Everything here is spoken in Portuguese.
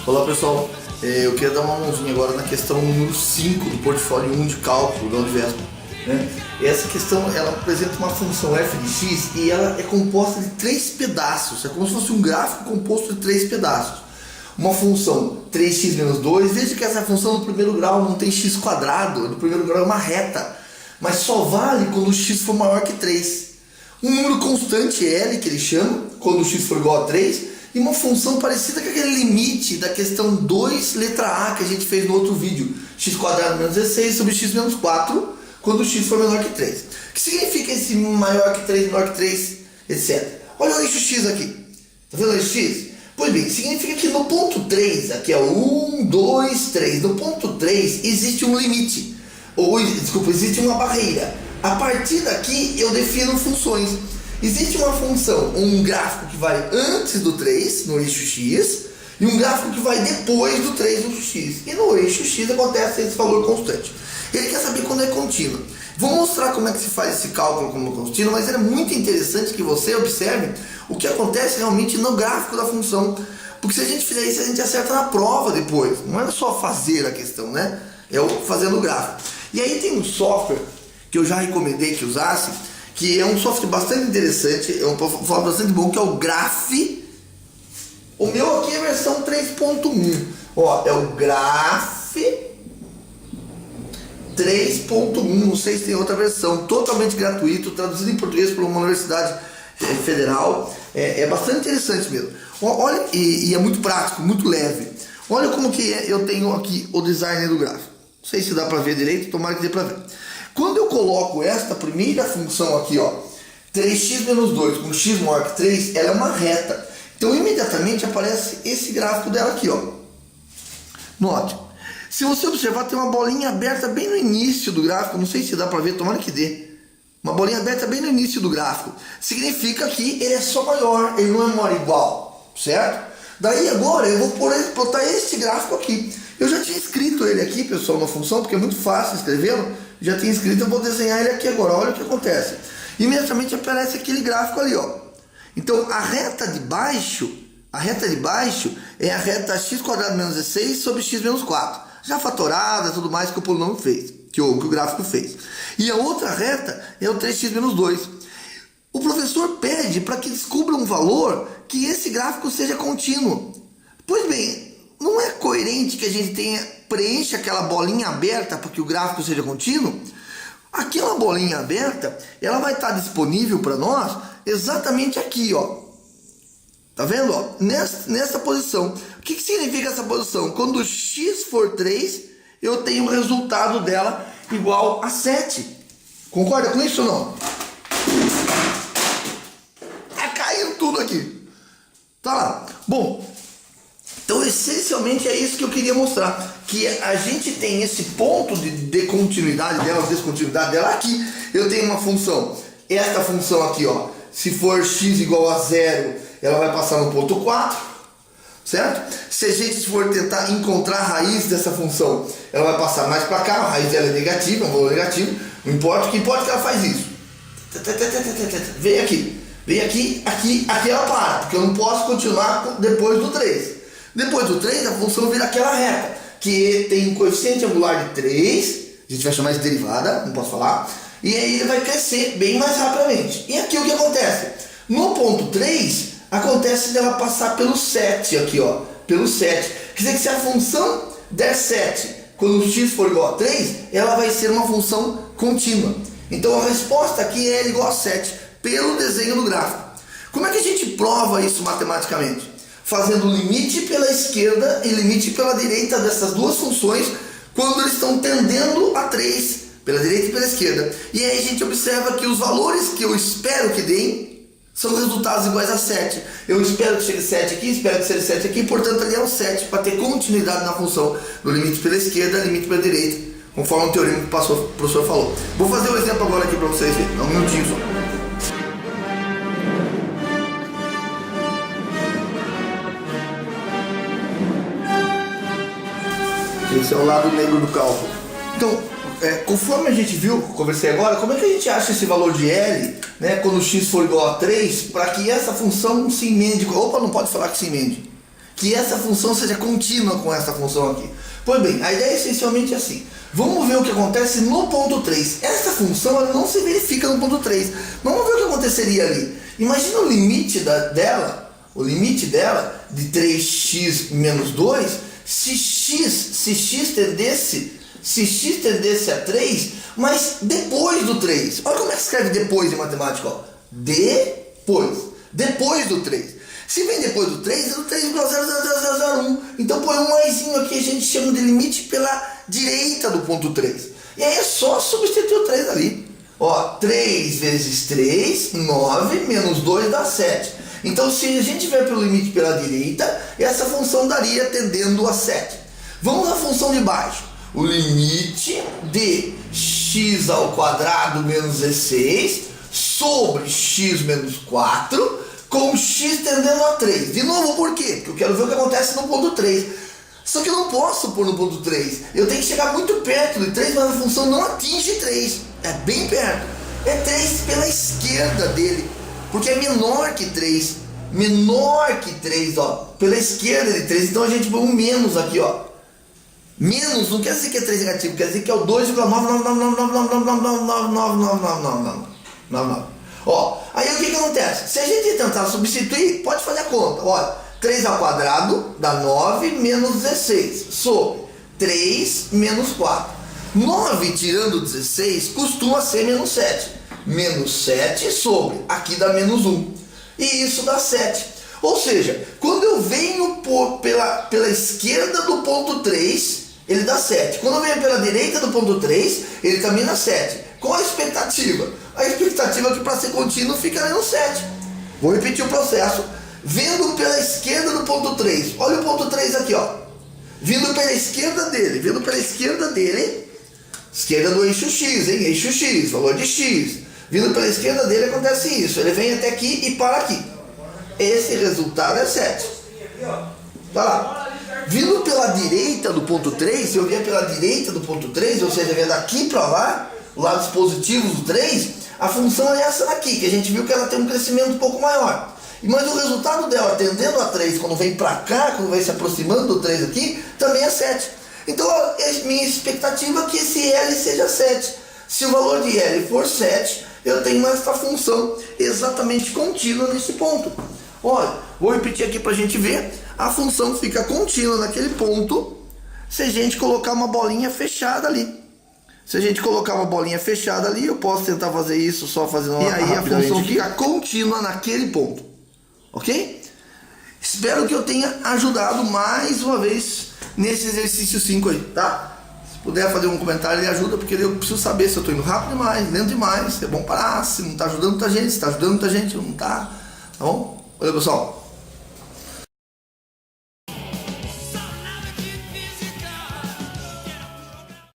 Olá pessoal, eu queria dar uma mãozinha agora na questão número 5 do portfólio 1 de cálculo da Univesp, né? Essa questão ela apresenta uma função f de x e ela é composta de 3 pedaços, é como se fosse um gráfico composto de 3 pedaços. Uma função 3x menos 2, veja que essa função no primeiro grau não tem x quadrado, no primeiro grau é uma reta, mas só vale quando o x for maior que 3. Um número constante L, que ele chama, quando o x for igual a 3, e uma função parecida com aquele limite da questão 2, letra A, que a gente fez no outro vídeo, x quadrado menos 16 sobre x menos 4, quando o x for menor que 3. O que significa esse maior que 3, menor que 3, etc. Olha o eixo x aqui, tá vendo o eixo x? Pois bem, significa que no ponto 3, aqui é o 1, 2, 3, no ponto 3 existe um limite, existe uma barreira. A partir daqui eu defino funções. Existe uma função, um gráfico que vai antes do 3, no eixo x, e um gráfico que vai depois do 3 no eixo x. E no eixo x acontece esse valor constante. Ele quer saber quando é contínuo. Vou mostrar como é que se faz esse cálculo como contínuo, mas é muito interessante que você observe o que acontece realmente no gráfico da função. Porque se a gente fizer isso, a gente acerta na prova depois. Não é só fazer a questão, né? É o fazer no gráfico. E aí tem um software que eu já recomendei que usasse, que é um software bastante interessante, é um software bastante bom, que é o Graph. O meu aqui é a versão 3.1. Ó, é o Graph 3.1, não sei se tem outra versão, totalmente gratuito, traduzido em português por uma universidade federal. É bastante interessante mesmo. Olha, e é muito prático, muito leve. Olha como que eu tenho aqui o design do gráfico. Não sei se dá para ver direito, tomara que dê para ver. Quando eu coloco esta primeira função aqui, ó, 3x menos 2 com x maior que 3, ela é uma reta. Então imediatamente aparece esse gráfico dela aqui, ó. Note, se você observar, tem uma bolinha aberta bem no início do gráfico, não sei se dá para ver, tomara que dê. Uma bolinha aberta bem no início do gráfico. Significa que ele é só maior, ele não é maior igual, certo? Daí agora eu vou botar este gráfico aqui. Eu já tinha escrito ele aqui, pessoal, na função, porque é muito fácil escrevê-lo. Já tinha escrito, eu vou desenhar ele aqui agora. Olha o que acontece. Imediatamente aparece aquele gráfico ali, ó. Então a reta de baixo é a reta x quadrado menos 16 sobre x menos 4. Já fatorada, tudo mais que o polinômio fez, que o gráfico fez. E a outra reta é o 3x menos 2. O professor pede para que descubra um valor que esse gráfico seja contínuo. Pois bem, não é coerente que a gente preencha aquela bolinha aberta para que o gráfico seja contínuo? Aquela bolinha aberta, ela vai estar disponível para nós exatamente aqui, ó. Tá vendo? Ó? Nessa posição. O que significa essa posição? Quando x for 3, eu tenho o resultado dela igual a 7. Concorda com isso ou não? Tá caindo tudo aqui. Tá lá. Bom, então essencialmente é isso que eu queria mostrar. Que a gente tem esse ponto de continuidade dela, descontinuidade dela aqui. Eu tenho uma função. Esta função aqui, ó. Se for x igual a 0, ela vai passar no ponto 4, certo? Se a gente for tentar encontrar a raiz dessa função, ela vai passar mais para cá, a raiz dela é negativa, é um valor negativo, não importa, o que importa é que ela faz isso. Vem aqui, aqui ela para, porque eu não posso continuar depois do 3. Depois do 3, a função vira aquela reta, que tem um coeficiente angular de 3, a gente vai chamar de derivada, não posso falar, e aí ele vai crescer bem mais rapidamente. E aqui o que acontece? No ponto 3, acontece dela passar pelo 7 aqui, ó. Pelo 7. Quer dizer que se a função der 7, quando o x for igual a 3, ela vai ser uma função contínua. Então a resposta aqui é igual a 7, pelo desenho do gráfico. Como é que a gente prova isso matematicamente? Fazendo limite pela esquerda e limite pela direita dessas duas funções, quando eles estão tendendo a 3, pela direita e pela esquerda. E aí a gente observa que os valores que eu espero que deem são resultados iguais a 7. Eu espero que chegue 7 aqui, espero que chegue 7 aqui, portanto ali é o 7, para ter continuidade na função do limite pela esquerda e limite pela direita, conforme o teorema que o professor falou. Vou fazer um exemplo agora aqui para vocês verem, um minutinho só. Esse é o lado negro do cálculo. Então, conforme a gente viu, conversei agora, como é que a gente acha esse valor de L, né, quando x for igual a 3, para que essa função se emende? Opa, não pode falar que se emende. que essa função seja contínua com essa função aqui. Pois bem, a ideia é essencialmente assim. Vamos ver o que acontece no ponto 3. Essa função ela não se verifica no ponto 3. Vamos ver o que aconteceria ali. Imagina o limite dela de 3x menos 2, se x tendesse a 3, mas depois do 3. Olha como é que escreve depois em matemática. Ó. Depois do 3. Se vem depois do 3, é do 3,00001. Então põe um maisinho aqui, a gente chama de limite pela direita do ponto 3. E aí é só substituir o 3 ali. Ó, 3 vezes 3, 9, menos 2 dá 7. Então se a gente vier pelo limite pela direita, essa função daria tendendo a 7. Vamos à função de baixo. O limite de x ao quadrado menos 16 sobre x menos 4 com x tendendo a 3. De novo, por quê? Porque eu quero ver o que acontece no ponto 3. Só que eu não posso pôr no ponto 3. Eu tenho que chegar muito perto de 3, mas a função não atinge 3. É bem perto. É 3 pela esquerda dele. Porque é menor que 3. Menor que 3, ó. Pela esquerda de 3. Então a gente põe um menos aqui, ó. Menos não quer dizer que é 3 negativo. Quer dizer que é o 2,99999999999. Ó, aí o que acontece? Se a gente tentar substituir, pode fazer a conta. Olha, 3 ao quadrado dá 9 menos 16 sobre 3 menos 4. 9 tirando 16 costuma ser menos 7. Menos 7 sobre, aqui dá menos 1. E isso dá 7. Ou seja, quando eu venho pela esquerda do ponto 3, ele dá 7. Quando eu venho pela direita do ponto 3, ele também dá 7. Qual a expectativa? A expectativa é que para ser contínuo fica menos 7. Vou repetir o processo. Vindo pela esquerda do ponto 3. Olha o ponto 3 aqui, ó. Vindo pela esquerda dele. Esquerda do eixo x, hein? Eixo x, valor de x. Vindo pela esquerda dele acontece isso. Ele vem até aqui e para aqui. Esse resultado é 7. Tá lá. Vindo pela direita do ponto 3, se eu vier pela direita do ponto 3, ou seja, vier daqui para lá, lados positivos do 3, a função é essa daqui, que a gente viu que ela tem um crescimento um pouco maior. Mas o resultado dela, tendendo a 3, quando vem para cá, quando vai se aproximando do 3 aqui, também é 7. Então, minha expectativa é que esse L seja 7. Se o valor de L for 7, eu tenho essa função exatamente contínua nesse ponto. Olha, vou repetir aqui para a gente ver. A função fica contínua naquele ponto se a gente colocar uma bolinha fechada ali. Se a gente colocar uma bolinha fechada ali, eu posso tentar fazer isso só fazendo uma. E aí a função fica contínua naquele ponto. Ok? Espero que eu tenha ajudado mais uma vez nesse exercício 5 aí, tá? Se puder fazer um comentário, ele ajuda, porque eu preciso saber se eu estou indo rápido demais, lento demais, se é bom parar, se não está ajudando muita gente, se está ajudando muita gente, não está. Tá bom? Valeu, pessoal.